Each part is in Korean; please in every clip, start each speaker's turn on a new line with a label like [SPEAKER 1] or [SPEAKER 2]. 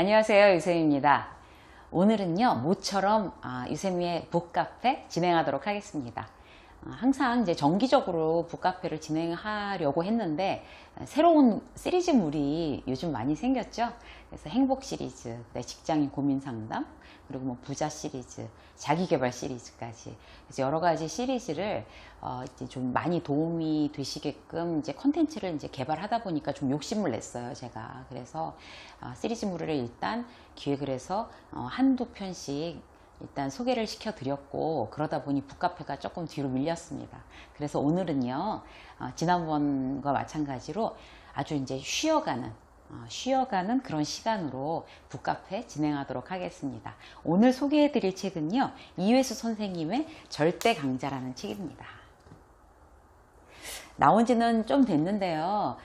[SPEAKER 1] 안녕하세요, 유세미입니다. 오늘은요, 모처럼 유세미의 북카페 진행하도록 하겠습니다. 항상 이제 정기적으로 북카페를 진행하려고 했는데 새로운 시리즈물이 요즘 많이 생겼죠. 그래서 행복 시리즈, 직장인 고민 상담, 그리고 뭐 부자 시리즈, 자기계발 시리즈까지 그래서 여러 가지 시리즈를 이제 좀 많이 도움이 되시게끔 이제 컨텐츠를 이제 개발하다 보니까 좀 욕심을 냈어요, 제가. 그래서 시리즈물을 일단 기획을 해서 한두 편씩 일단 소개를 시켜드렸고, 그러다 보니 북카페가 조금 뒤로 밀렸습니다. 그래서 오늘은요, 지난번과 마찬가지로 아주 이제 쉬어가는 그런 시간으로 북카페 진행하도록 하겠습니다. 오늘 소개해드릴 책은요, 이회수 선생님의 절대 강자라는 책입니다. 나온 지는 좀 됐는데요.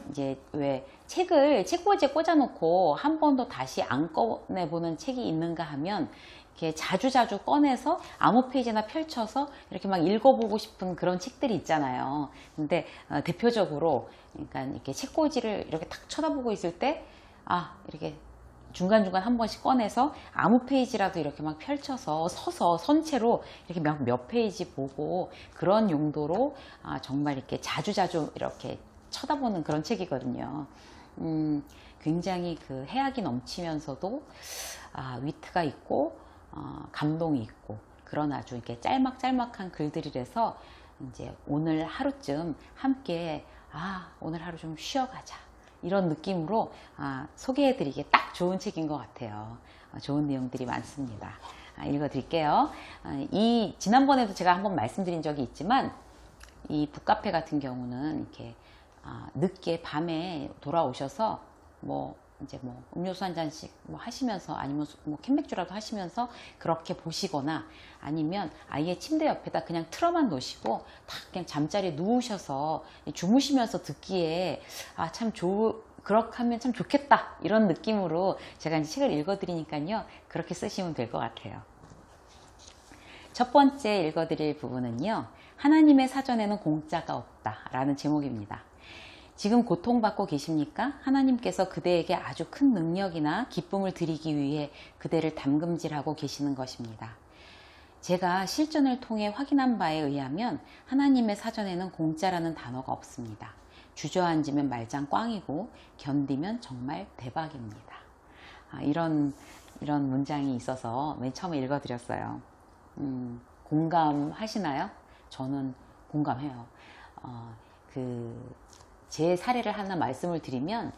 [SPEAKER 1] 이제 왜 책을 책꽂이에 꽂아놓고 한 번도 다시 안 꺼내보는 책이 있는가 하면 이렇게 자주자주 꺼내서 아무 페이지나 펼쳐서 이렇게 막 읽어보고 싶은 그런 책들이 있잖아요. 근데 대표적으로 그러니까 이렇게 책꽂이를 이렇게 탁 쳐다보고 있을 때 이렇게 중간중간 한 번씩 꺼내서 아무 페이지라도 이렇게 막 펼쳐서 서서 선체로 이렇게 몇 페이지 보고 그런 용도로 정말 이렇게 자주자주 이렇게 쳐다보는 그런 책이거든요. 굉장히 그 해악이 넘치면서도 위트가 있고 감동이 있고 그런 아주 이렇게 짤막짤막한 글들이라서 이제 오늘 하루쯤 함께 오늘 하루 좀 쉬어가자 이런 느낌으로 소개해드리기에 딱 좋은 책인 것 같아요. 좋은 내용들이 많습니다. 읽어드릴게요. 지난번에도 제가 한번 말씀드린 적이 있지만 이 북카페 같은 경우는 이렇게 늦게 밤에 돌아오셔서 이제 음료수 한 잔씩 하시면서 아니면 캔맥주라도 하시면서 그렇게 보시거나 아니면 아예 침대 옆에다 그냥 틀어만 놓으시고 딱 그냥 잠자리에 누우셔서 주무시면서 듣기에 그렇게 하면 참 좋겠다 이런 느낌으로 제가 이제 책을 읽어드리니까요, 그렇게 쓰시면 될 것 같아요. 첫 번째 읽어드릴 부분은요, 하나님의 사전에는 공짜가 없다 라는 제목입니다. 지금 고통받고 계십니까? 하나님께서 그대에게 아주 큰 능력이나 기쁨을 드리기 위해 그대를 담금질하고 계시는 것입니다. 제가 실전을 통해 확인한 바에 의하면 하나님의 사전에는 공짜라는 단어가 없습니다. 주저앉으면 말짱 꽝이고 견디면 정말 대박입니다. 이런 문장이 있어서 맨 처음에 읽어드렸어요. 공감하시나요? 저는 공감해요. 제 사례를 하나 말씀을 드리면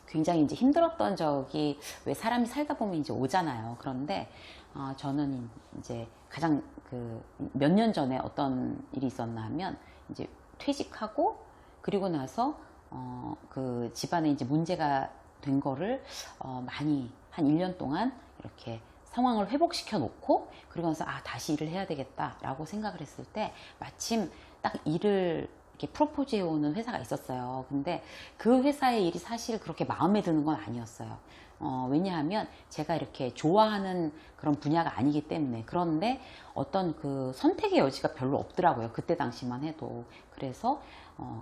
[SPEAKER 1] 굉장히 이제 힘들었던 적이 왜 사람이 살다 보면 이제 오잖아요. 그런데 저는 이제 가장 몇 년 전에 어떤 일이 있었나 하면 이제 퇴직하고 그리고 나서 그 집안에 이제 문제가 된 거를 많이 한 1년 동안 이렇게 상황을 회복시켜 놓고 그러고 나서 다시 일을 해야 되겠다라고 생각을 했을 때 마침 딱 일을 이렇게 프로포즈 해오는 회사가 있었어요. 근데 그 회사의 일이 사실 그렇게 마음에 드는 건 아니었어요. 왜냐하면 제가 이렇게 좋아하는 그런 분야가 아니기 때문에. 그런데 어떤 그 선택의 여지가 별로 없더라고요. 그때 당시만 해도. 그래서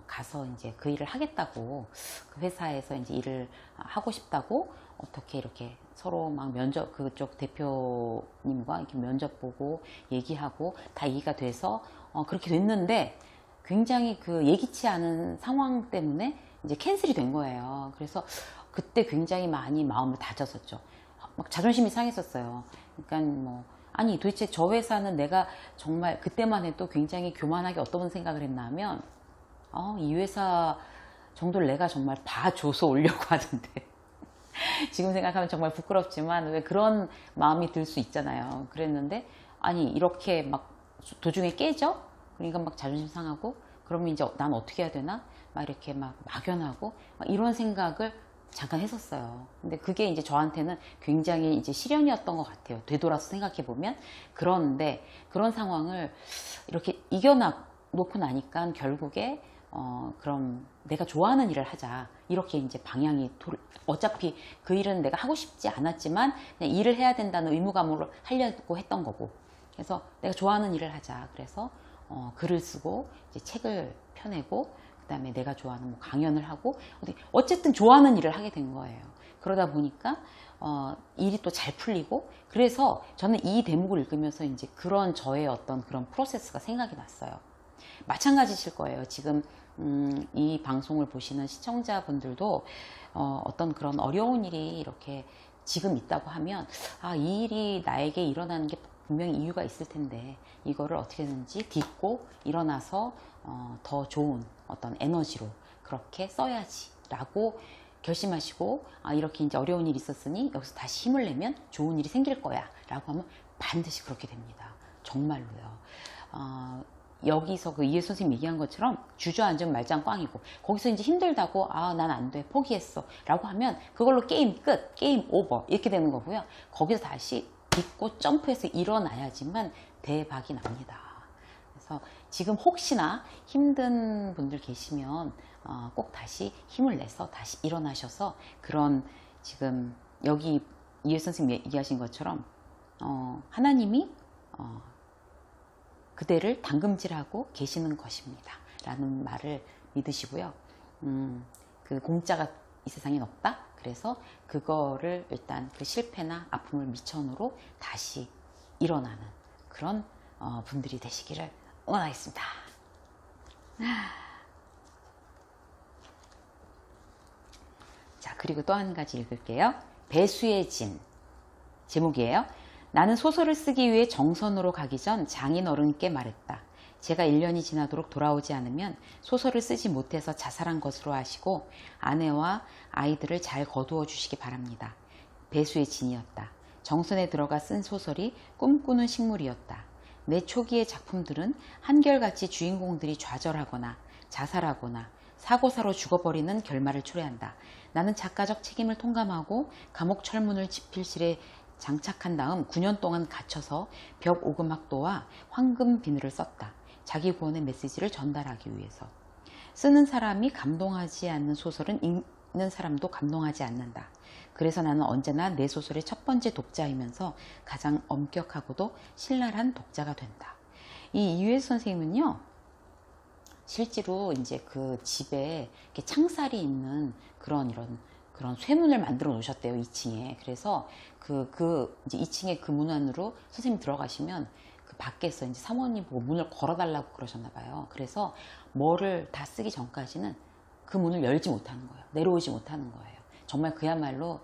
[SPEAKER 1] 가서 이제 그 일을 하겠다고, 그 회사에서 이제 일을 하고 싶다고 어떻게 이렇게 서로 막 그쪽 대표님과 이렇게 면접 보고 얘기하고 다 얘기가 돼서 그렇게 됐는데 굉장히 그 예기치 않은 상황 때문에 이제 캔슬이 된 거예요. 그래서 그때 굉장히 많이 마음을 다졌었죠. 막 자존심이 상했었어요. 그러니까 도대체 저 회사는 내가 정말 그때만 해도 굉장히 교만하게 어떤 생각을 했나 하면 이 회사 정도를 내가 정말 봐줘서 오려고 하던데 지금 생각하면 정말 부끄럽지만 왜 그런 마음이 들 수 있잖아요. 그랬는데 이렇게 막 도중에 깨져? 그러니까 막 자존심 상하고 그러면 이제 난 어떻게 해야 되나? 막 이렇게 막 막연하고 이런 생각을 잠깐 했었어요. 근데 그게 이제 저한테는 굉장히 이제 시련이었던 것 같아요. 되돌아서 생각해 보면. 그런데 그런 상황을 이렇게 이겨놓고 나니까 결국에 그럼 내가 좋아하는 일을 하자. 이렇게 이제 방향이 어차피 그 일은 내가 하고 싶지 않았지만 그냥 일을 해야 된다는 의무감으로 하려고 했던 거고. 그래서 내가 좋아하는 일을 하자. 그래서 글을 쓰고 이제 책을 펴내고 그다음에 내가 좋아하는 뭐 강연을 하고 어쨌든 좋아하는 일을 하게 된 거예요. 그러다 보니까 일이 또 잘 풀리고, 그래서 저는 이 대목을 읽으면서 이제 그런 저의 어떤 그런 프로세스가 생각이 났어요. 마찬가지실 거예요. 지금 이 방송을 보시는 시청자분들도 어떤 그런 어려운 일이 이렇게 지금 있다고 하면, 이 일이 나에게 일어나는 게 분명히 이유가 있을 텐데 이거를 어떻게든지 딛고 일어나서 더 좋은 어떤 에너지로 그렇게 써야지 라고 결심하시고, 이렇게 이제 어려운 일이 있었으니 여기서 다시 힘을 내면 좋은 일이 생길 거야 라고 하면 반드시 그렇게 됩니다. 정말로요. 여기서 그 이해 선생님 얘기한 것처럼 주저앉으면 말짱 꽝이고, 거기서 이제 힘들다고 난 안 돼 포기했어 라고 하면 그걸로 게임 끝, 게임 오버 이렇게 되는 거고요. 거기서 다시 딛고 점프해서 일어나야지만 대박이 납니다. 그래서 지금 혹시나 힘든 분들 계시면 꼭 다시 힘을 내서 다시 일어나셔서, 그런 지금 여기 이해 선생님 얘기하신 것처럼 하나님이 그대를 당금질하고 계시는 것입니다 라는 말을 믿으시고요. 그 공짜가 이 세상엔 없다. 그래서 그거를 일단 그 실패나 아픔을 미천으로 다시 일어나는 그런 분들이 되시기를 응원하겠습니다. 자, 그리고 또 한 가지 읽을게요. 배수의 진 제목이에요. 나는 소설을 쓰기 위해 정선으로 가기 전 장인 어른께 말했다. 제가 1년이 지나도록 돌아오지 않으면 소설을 쓰지 못해서 자살한 것으로 아시고 아내와 아이들을 잘 거두어 주시기 바랍니다. 배수의 진이었다. 정선에 들어가 쓴 소설이 꿈꾸는 식물이었다. 내 초기의 작품들은 한결같이 주인공들이 좌절하거나 자살하거나 사고사로 죽어버리는 결말을 초래한다. 나는 작가적 책임을 통감하고 감옥 철문을 집필실에 장착한 다음 9년 동안 갇혀서 벽 오금학도와 황금 비늘을 썼다. 자기 구원의 메시지를 전달하기 위해서. 쓰는 사람이 감동하지 않는 소설은 읽는 사람도 감동하지 않는다. 그래서 나는 언제나 내 소설의 첫 번째 독자이면서 가장 엄격하고도 신랄한 독자가 된다. 이 이유혜 선생님은요, 실제로 이제 그 집에 이렇게 창살이 있는 그런 쇠문을 만들어 놓으셨대요, 2층에. 그래서 이제 2층에 그 문 안으로 선생님 들어가시면 그 밖에서 이제 사모님 보고 문을 걸어달라고 그러셨나 봐요. 그래서 뭐를 다 쓰기 전까지는 그 문을 열지 못하는 거예요. 내려오지 못하는 거예요. 정말 그야말로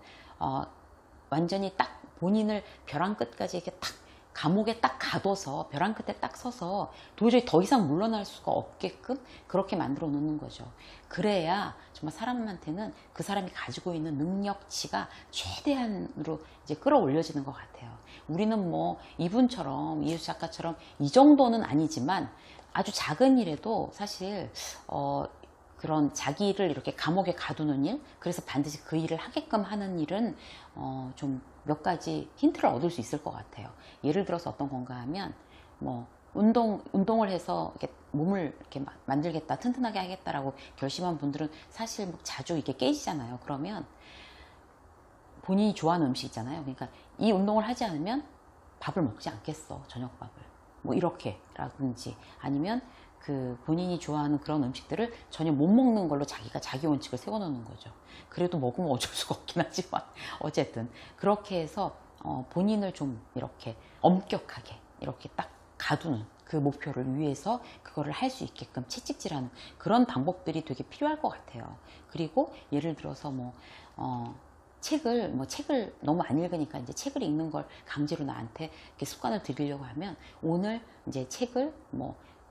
[SPEAKER 1] 완전히 딱 본인을 벼랑 끝까지 이렇게 딱 감옥에 딱 가둬서 벼랑 끝에 딱 서서 도저히 더 이상 물러날 수가 없게끔 그렇게 만들어 놓는 거죠. 그래야 정말 사람한테는 그 사람이 가지고 있는 능력치가 최대한으로 이제 끌어올려지는 것 같아요. 우리는 뭐 이분처럼, 이혜수 작가처럼 이 정도는 아니지만 아주 작은 일에도 사실 그런 자기를 이렇게 감옥에 가두는 일, 그래서 반드시 그 일을 하게끔 하는 일은 좀 몇 가지 힌트를 얻을 수 있을 것 같아요. 예를 들어서 어떤 건가 하면, 뭐 운동을 해서 이렇게 몸을 이렇게 만들겠다, 튼튼하게 하겠다라고 결심한 분들은 사실 뭐 자주 이게 깨지잖아요. 그러면 본인이 좋아하는 음식 있잖아요. 그러니까 이 운동을 하지 않으면 밥을 먹지 않겠어, 저녁밥을. 뭐 이렇게라든지, 아니면 그 본인이 좋아하는 그런 음식들을 전혀 못 먹는 걸로 자기가 자기 원칙을 세워놓는 거죠. 그래도 먹으면 어쩔 수가 없긴 하지만 어쨌든 그렇게 해서 본인을 좀 이렇게 엄격하게 이렇게 딱 가두는 그 목표를 위해서 그거를 할 수 있게끔 채찍질하는 그런 방법들이 되게 필요할 것 같아요. 그리고 예를 들어서 책을 너무 안 읽으니까 이제 책을 읽는 걸 강제로 나한테 이렇게 습관을 들이려고 하면, 오늘 이제 책을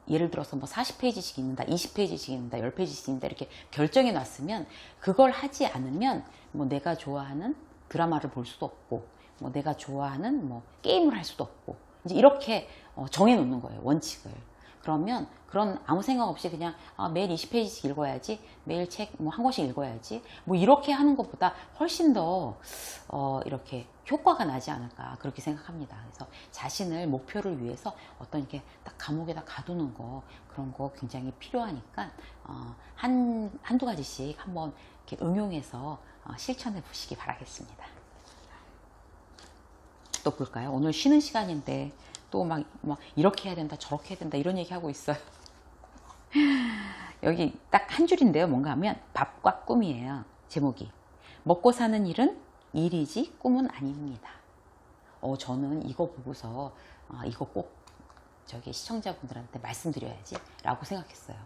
[SPEAKER 1] 예를 들어서 40페이지씩 읽는다, 20페이지씩 읽는다, 10페이지씩 읽는다 이렇게 결정해 놨으면, 그걸 하지 않으면 내가 좋아하는 드라마를 볼 수도 없고, 내가 좋아하는 게임을 할 수도 없고, 이제 이렇게 정해 놓는 거예요, 원칙을. 그러면 그런 아무 생각 없이 그냥 매일 20페이지씩 읽어야지, 매일 책 한 권씩 읽어야지, 이렇게 하는 것보다 훨씬 더 이렇게 효과가 나지 않을까, 그렇게 생각합니다. 그래서 자신을 목표를 위해서 어떤 이렇게 딱 감옥에다 가두는 거, 그런 거 굉장히 필요하니까 한두 가지씩 한번 이렇게 응용해서 실천해 보시기 바라겠습니다. 또 볼까요? 오늘 쉬는 시간인데 또 이렇게 해야 된다, 저렇게 해야 된다 이런 얘기 하고 있어요. 여기 딱 한 줄인데요. 뭔가 하면 밥과 꿈이에요. 제목이. 먹고 사는 일은 일이지 꿈은 아닙니다. 저는 이거 보고서 이거 꼭 저기 시청자분들한테 말씀드려야지 라고 생각했어요.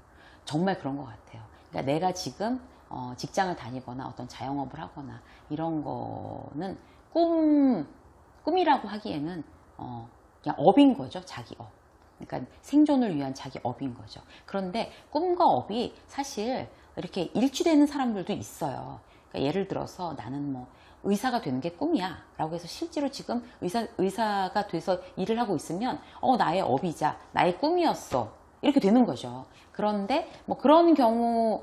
[SPEAKER 1] 정말 그런 것 같아요. 그러니까 내가 지금 직장을 다니거나 어떤 자영업을 하거나 이런 거는 꿈이라고 하기에는 그냥 업인 거죠. 자기 업. 그러니까 생존을 위한 자기 업인 거죠. 그런데 꿈과 업이 사실 이렇게 일치되는 사람들도 있어요. 그러니까 예를 들어서 나는 뭐 의사가 되는 게 꿈이야 라고 해서 실제로 지금 의사가 돼서 일을 하고 있으면 나의 업이자 나의 꿈이었어 이렇게 되는 거죠. 그런데 뭐 그런 경우는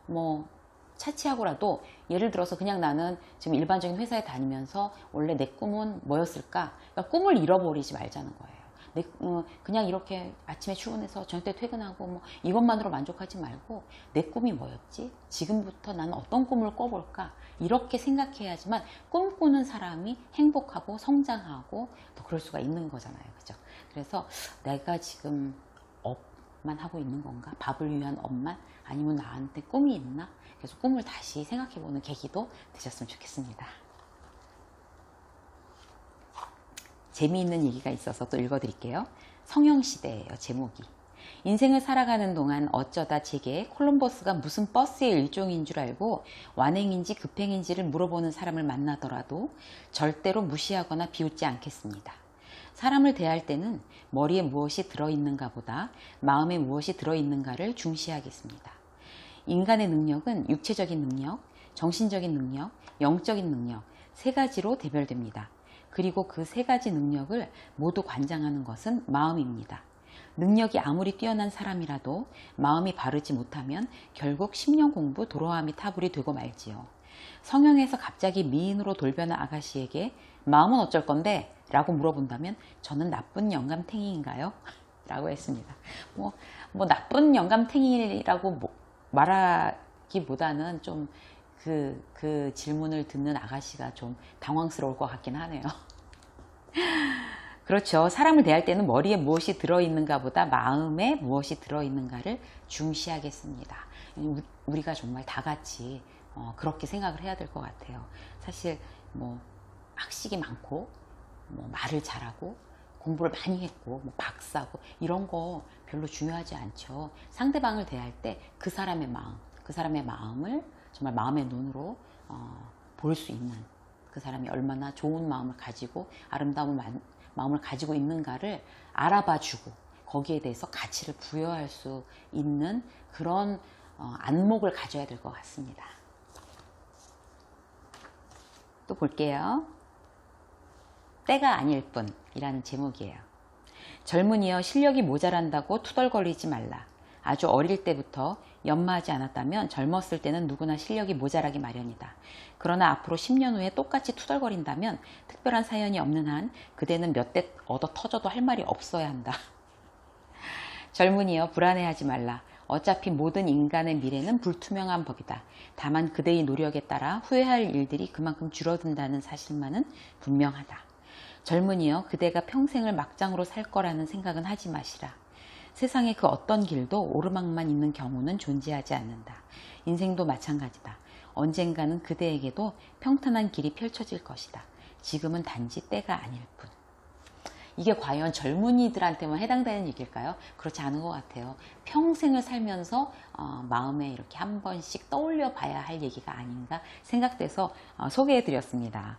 [SPEAKER 1] 뭐 차치하고라도 예를 들어서 그냥 나는 지금 일반적인 회사에 다니면서 원래 내 꿈은 뭐였을까? 그러니까 꿈을 잃어버리지 말자는 거예요. 그냥 이렇게 아침에 출근해서 저녁 때 퇴근하고 뭐 이것만으로 만족하지 말고 내 꿈이 뭐였지? 지금부터 나는 어떤 꿈을 꿔볼까? 이렇게 생각해야지만 꿈꾸는 사람이 행복하고 성장하고 또 그럴 수가 있는 거잖아요. 그죠? 그래서 내가 지금 업만 하고 있는 건가? 밥을 위한 업만? 아니면 나한테 꿈이 있나? 그래서 꿈을 다시 생각해보는 계기도 되셨으면 좋겠습니다. 재미있는 얘기가 있어서 또 읽어드릴게요. 성형시대예요. 제목이. 인생을 살아가는 동안 어쩌다 제게 콜럼버스가 무슨 버스의 일종인 줄 알고 완행인지 급행인지를 물어보는 사람을 만나더라도 절대로 무시하거나 비웃지 않겠습니다. 사람을 대할 때는 머리에 무엇이 들어있는가 보다 마음에 무엇이 들어있는가를 중시하겠습니다. 인간의 능력은 육체적인 능력, 정신적인 능력, 영적인 능력 세 가지로 대별됩니다. 그리고 그 세 가지 능력을 모두 관장하는 것은 마음입니다. 능력이 아무리 뛰어난 사람이라도 마음이 바르지 못하면 결국 10년 공부 도로아미 타불이 되고 말지요. 성형에서 갑자기 미인으로 돌변한 아가씨에게 마음은 어쩔 건데? 라고 물어본다면 저는 나쁜 영감탱이인가요? 라고 했습니다. 뭐 나쁜 영감탱이라고 말하기보다는 좀 그 질문을 듣는 아가씨가 좀 당황스러울 것 같긴 하네요. 그렇죠. 사람을 대할 때는 머리에 무엇이 들어있는가 보다 마음에 무엇이 들어있는가를 중시하겠습니다. 우리가 정말 다 같이 그렇게 생각을 해야 될 것 같아요. 사실 뭐 학식이 많고 뭐 말을 잘하고 공부를 많이 했고 뭐 박사고 이런 거 별로 중요하지 않죠. 상대방을 대할 때 그 사람의 마음을 정말 마음의 눈으로 볼 수 있는 그 사람이 얼마나 좋은 마음을 가지고 아름다운 마음을 가지고 있는가를 알아봐주고 거기에 대해서 가치를 부여할 수 있는 그런 안목을 가져야 될 것 같습니다. 또 볼게요. 때가 아닐 뿐이라는 제목이에요. 젊은이여 실력이 모자란다고 투덜거리지 말라. 아주 어릴 때부터 연마하지 않았다면 젊었을 때는 누구나 실력이 모자라기 마련이다. 그러나 앞으로 10년 후에 똑같이 투덜거린다면 특별한 사연이 없는 한 그대는 몇 대 얻어 터져도 할 말이 없어야 한다. 젊은이여 불안해하지 말라. 어차피 모든 인간의 미래는 불투명한 법이다. 다만 그대의 노력에 따라 후회할 일들이 그만큼 줄어든다는 사실만은 분명하다. 젊은이여 그대가 평생을 막장으로 살 거라는 생각은 하지 마시라. 세상의 그 어떤 길도 오르막만 있는 경우는 존재하지 않는다. 인생도 마찬가지다. 언젠가는 그대에게도 평탄한 길이 펼쳐질 것이다. 지금은 단지 때가 아닐 뿐. 이게 과연 젊은이들한테만 해당되는 얘기일까요? 그렇지 않은 것 같아요. 평생을 살면서 마음에 이렇게 한 번씩 떠올려 봐야 할 얘기가 아닌가 생각돼서 소개해 드렸습니다.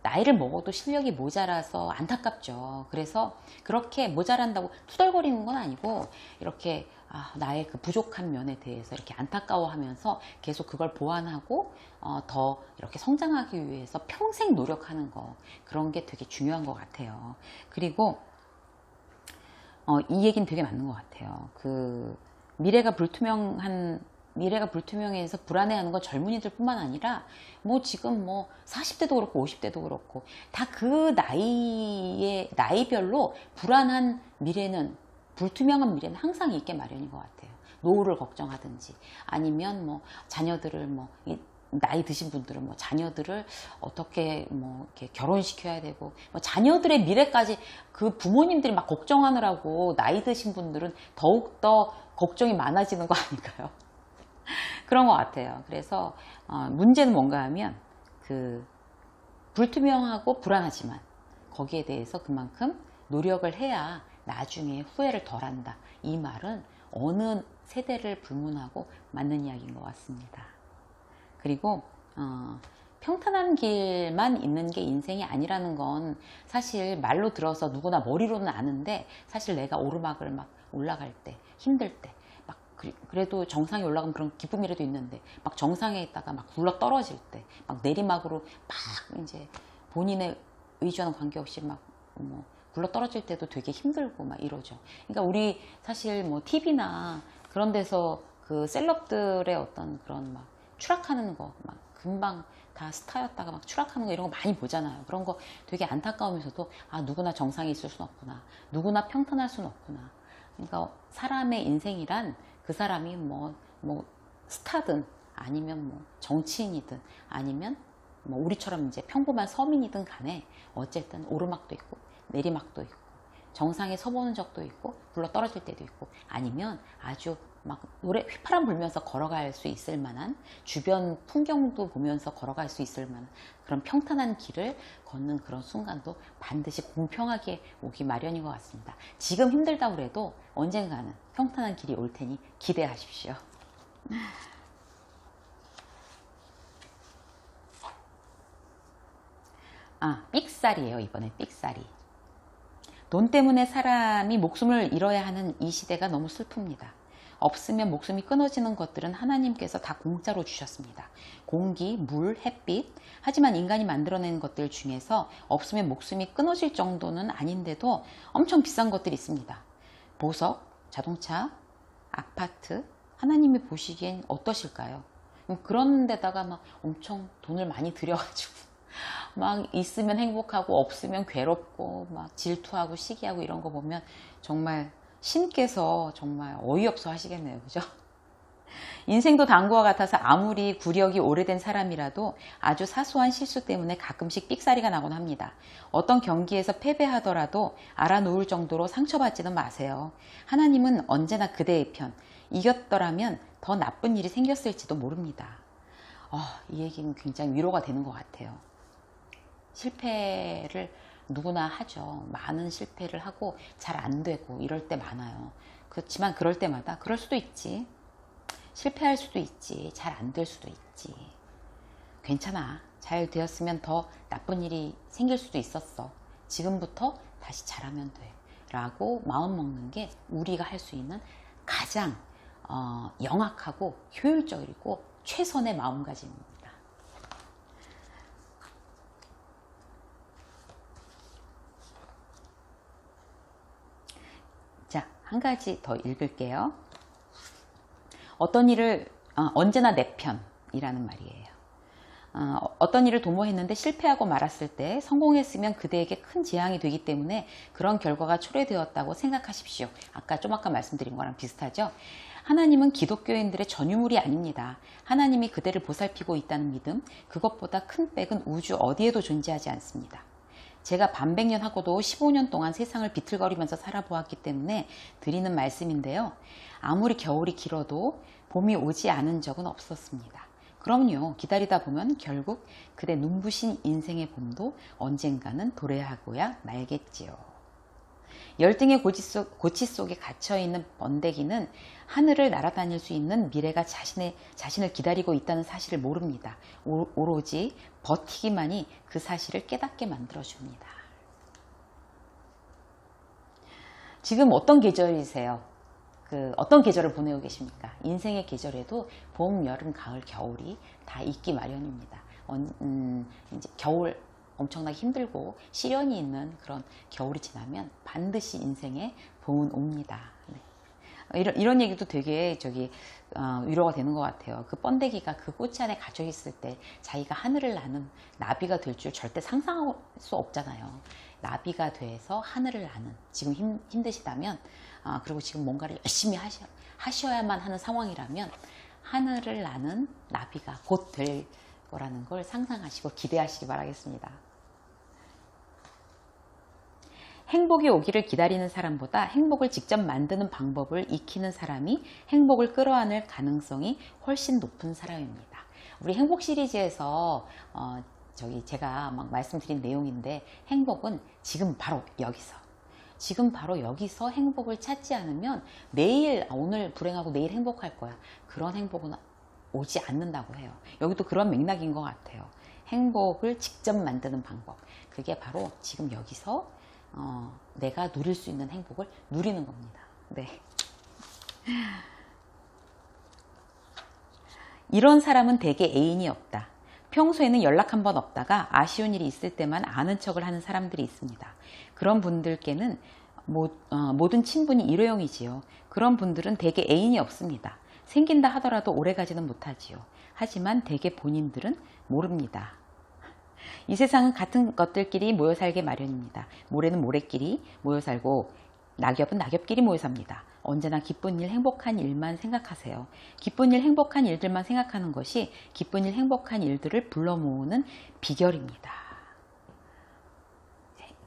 [SPEAKER 1] 나이를 먹어도 실력이 모자라서 안타깝죠. 그래서 그렇게 모자란다고 투덜거리는 건 아니고 이렇게 나의 그 부족한 면에 대해서 이렇게 안타까워하면서 계속 그걸 보완하고 더 이렇게 성장하기 위해서 평생 노력하는 거, 그런 게 되게 중요한 것 같아요. 그리고 이 얘기는 되게 맞는 것 같아요. 미래가 불투명해서 불안해하는 건 젊은이들 뿐만 아니라 뭐 지금 뭐 40대도 그렇고 50대도 그렇고 다 그 나이별로 불안한 미래는, 불투명한 미래는 항상 있게 마련인 것 같아요. 노후를 걱정하든지 아니면 뭐 자녀들을 나이 드신 분들은 뭐 자녀들을 어떻게 뭐 이렇게 결혼시켜야 되고 뭐 자녀들의 미래까지 그 부모님들이 막 걱정하느라고 나이 드신 분들은 더욱더 걱정이 많아지는 거 아닌가요? 그런 것 같아요. 그래서 문제는 뭔가 하면 그 불투명하고 불안하지만 거기에 대해서 그만큼 노력을 해야 나중에 후회를 덜한다. 이 말은 어느 세대를 불문하고 맞는 이야기인 것 같습니다. 그리고 평탄한 길만 있는 게 인생이 아니라는 건 사실 말로 들어서 누구나 머리로는 아는데, 사실 내가 오르막을 막 올라갈 때, 힘들 때, 막 그래도 정상에 올라가면 그런 기쁨이라도 있는데, 막 정상에 있다가 막 굴러 떨어질 때, 막 내리막으로 막 이제 본인의 의지와는 관계없이 막 뭐 굴러 떨어질 때도 되게 힘들고 막 이러죠. 그러니까 우리 사실 뭐 TV나 그런 데서 그 셀럽들의 어떤 그런 막 추락하는 거, 막 금방 다 스타였다가 막 추락하는 거, 이런 거 많이 보잖아요. 그런 거 되게 안타까우면서도 누구나 정상에 있을 순 없구나, 누구나 평탄할 순 없구나. 그러니까 사람의 인생이란 그 사람이 뭐 스타든 아니면 뭐 정치인이든 아니면 뭐 우리처럼 이제 평범한 서민이든 간에 어쨌든 오르막도 있고 내리막도 있고 정상에 서보는 적도 있고 굴러 떨어질 때도 있고, 아니면 아주 막 노래 휘파람 불면서 걸어갈 수 있을 만한, 주변 풍경도 보면서 걸어갈 수 있을 만한 그런 평탄한 길을 걷는 그런 순간도 반드시 공평하게 오기 마련인 것 같습니다. 지금 힘들다고 해도 언젠가는 평탄한 길이 올 테니 기대하십시오. 삑살이에요. 이번에 삑살이. 돈 때문에 사람이 목숨을 잃어야 하는 이 시대가 너무 슬픕니다. 없으면 목숨이 끊어지는 것들은 하나님께서 다 공짜로 주셨습니다. 공기, 물, 햇빛. 하지만 인간이 만들어낸 것들 중에서 없으면 목숨이 끊어질 정도는 아닌데도 엄청 비싼 것들이 있습니다. 보석, 자동차, 아파트. 하나님이 보시기엔 어떠실까요? 그런 데다가 막 엄청 돈을 많이 들여가지고 막 있으면 행복하고 없으면 괴롭고 막 질투하고 시기하고 이런 거 보면 정말 신께서 정말 어이없어 하시겠네요. 그죠? 인생도 당구와 같아서 아무리 구력이 오래된 사람이라도 아주 사소한 실수 때문에 가끔씩 삑사리가 나곤 합니다. 어떤 경기에서 패배하더라도 알아놓을 정도로 상처받지는 마세요. 하나님은 언제나 그대의 편. 이겼더라면 더 나쁜 일이 생겼을지도 모릅니다. 이 얘기는 굉장히 위로가 되는 것 같아요. 실패를 누구나 하죠. 많은 실패를 하고 잘 안 되고 이럴 때 많아요. 그렇지만 그럴 때마다 그럴 수도 있지. 실패할 수도 있지. 잘 안 될 수도 있지. 괜찮아. 잘 되었으면 더 나쁜 일이 생길 수도 있었어. 지금부터 다시 잘하면 돼. 라고 마음 먹는 게 우리가 할 수 있는 가장 영악하고 효율적이고 최선의 마음가짐입니다. 자, 한 가지 더 읽을게요. 어떤 일을 언제나 내 편이라는 말이에요. 어떤 일을 도모했는데 실패하고 말았을 때 성공했으면 그대에게 큰 재앙이 되기 때문에 그런 결과가 초래되었다고 생각하십시오. 아까 말씀드린 거랑 비슷하죠? 하나님은 기독교인들의 전유물이 아닙니다. 하나님이 그대를 보살피고 있다는 믿음, 그것보다 큰 백은 우주 어디에도 존재하지 않습니다. 제가 반백년 하고도 15년 동안 세상을 비틀거리면서 살아보았기 때문에 드리는 말씀인데요. 아무리 겨울이 길어도 봄이 오지 않은 적은 없었습니다. 그럼요, 기다리다 보면 결국 그대 눈부신 인생의 봄도 언젠가는 도래하고야 말겠지요. 열등의 고치 속에 갇혀있는 번데기는 하늘을 날아다닐 수 있는 미래가 자신을 기다리고 있다는 사실을 모릅니다. 오로지 버티기만이 그 사실을 깨닫게 만들어줍니다. 지금 어떤 계절이세요? 어떤 계절을 보내고 계십니까? 인생의 계절에도 봄, 여름, 가을, 겨울이 다 있기 마련입니다. 이제 겨울 엄청나게 힘들고 시련이 있는 그런 겨울이 지나면 반드시 인생에 봄은 옵니다. 네. 이런 얘기도 되게 위로가 되는 것 같아요. 그 번데기가 그 꽃이 안에 갇혀 있을 때 자기가 하늘을 나는 나비가 될 줄 절대 상상할 수 없잖아요. 나비가 돼서 하늘을 나는, 지금 힘드시다면, 그리고 지금 뭔가를 열심히 하셔야만 하는 상황이라면 하늘을 나는 나비가 곧 될 거라는 걸 상상하시고 기대하시기 바라겠습니다. 행복이 오기를 기다리는 사람보다 행복을 직접 만드는 방법을 익히는 사람이 행복을 끌어안을 가능성이 훨씬 높은 사람입니다. 우리 행복 시리즈에서 제가 막 말씀드린 내용인데, 행복은 지금 바로 여기서, 지금 바로 여기서 행복을 찾지 않으면 내일, 오늘 불행하고 내일 행복할 거야, 그런 행복은 오지 않는다고 해요. 여기도 그런 맥락인 것 같아요. 행복을 직접 만드는 방법, 그게 바로 지금 여기서 내가 누릴 수 있는 행복을 누리는 겁니다. 네. 이런 사람은 대개 애인이 없다. 평소에는 연락 한 번 없다가 아쉬운 일이 있을 때만 아는 척을 하는 사람들이 있습니다. 그런 분들께는 모든 친분이 일회용이지요. 그런 분들은 대개 애인이 없습니다. 생긴다 하더라도 오래가지는 못하지요. 하지만 대개 본인들은 모릅니다. 이 세상은 같은 것들끼리 모여 살게 마련입니다. 모래는 모래끼리 모여 살고 낙엽은 낙엽끼리 모여 삽니다. 언제나 기쁜 일, 행복한 일만 생각하세요. 기쁜 일, 행복한 일들만 생각하는 것이 기쁜 일, 행복한 일들을 불러 모으는 비결입니다.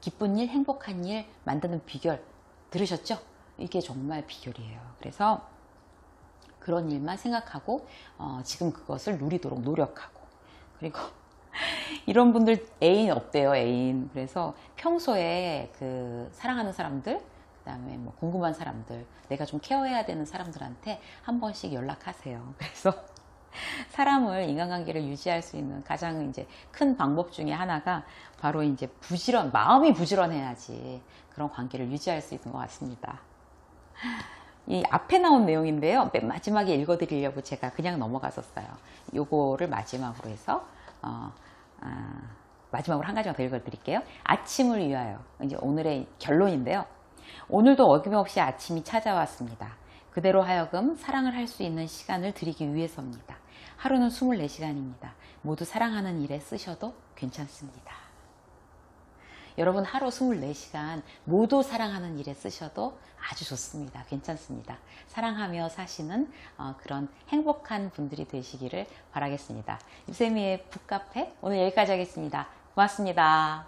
[SPEAKER 1] 기쁜 일, 행복한 일 만드는 비결 들으셨죠? 이게 정말 비결이에요. 그래서 그런 일만 생각하고 지금 그것을 누리도록 노력하고, 그리고 이런 분들 애인 없대요, 애인. 그래서 평소에 그 사랑하는 사람들, 그다음에 뭐 궁금한 사람들, 내가 좀 케어해야 되는 사람들한테 한 번씩 연락하세요. 그래서 사람을, 인간관계를 유지할 수 있는 가장 이제 큰 방법 중에 하나가 바로 이제 마음이 부지런해야지 그런 관계를 유지할 수 있는 것 같습니다. 이 앞에 나온 내용인데요, 맨 마지막에 읽어드리려고 제가 그냥 넘어갔었어요. 요거를 마지막으로 해서 마지막으로 한 가지만 더 읽어드릴게요. 아침을 위하여, 이제 오늘의 결론인데요. 오늘도 어김없이 아침이 찾아왔습니다. 그대로 하여금 사랑을 할 수 있는 시간을 드리기 위해서입니다. 하루는 24시간입니다. 모두 사랑하는 일에 쓰셔도 괜찮습니다. 여러분, 하루 24시간 모두 사랑하는 일에 쓰셔도 아주 좋습니다. 괜찮습니다. 사랑하며 사시는 그런 행복한 분들이 되시기를 바라겠습니다. 입세미의 북카페, 오늘 여기까지 하겠습니다. 고맙습니다.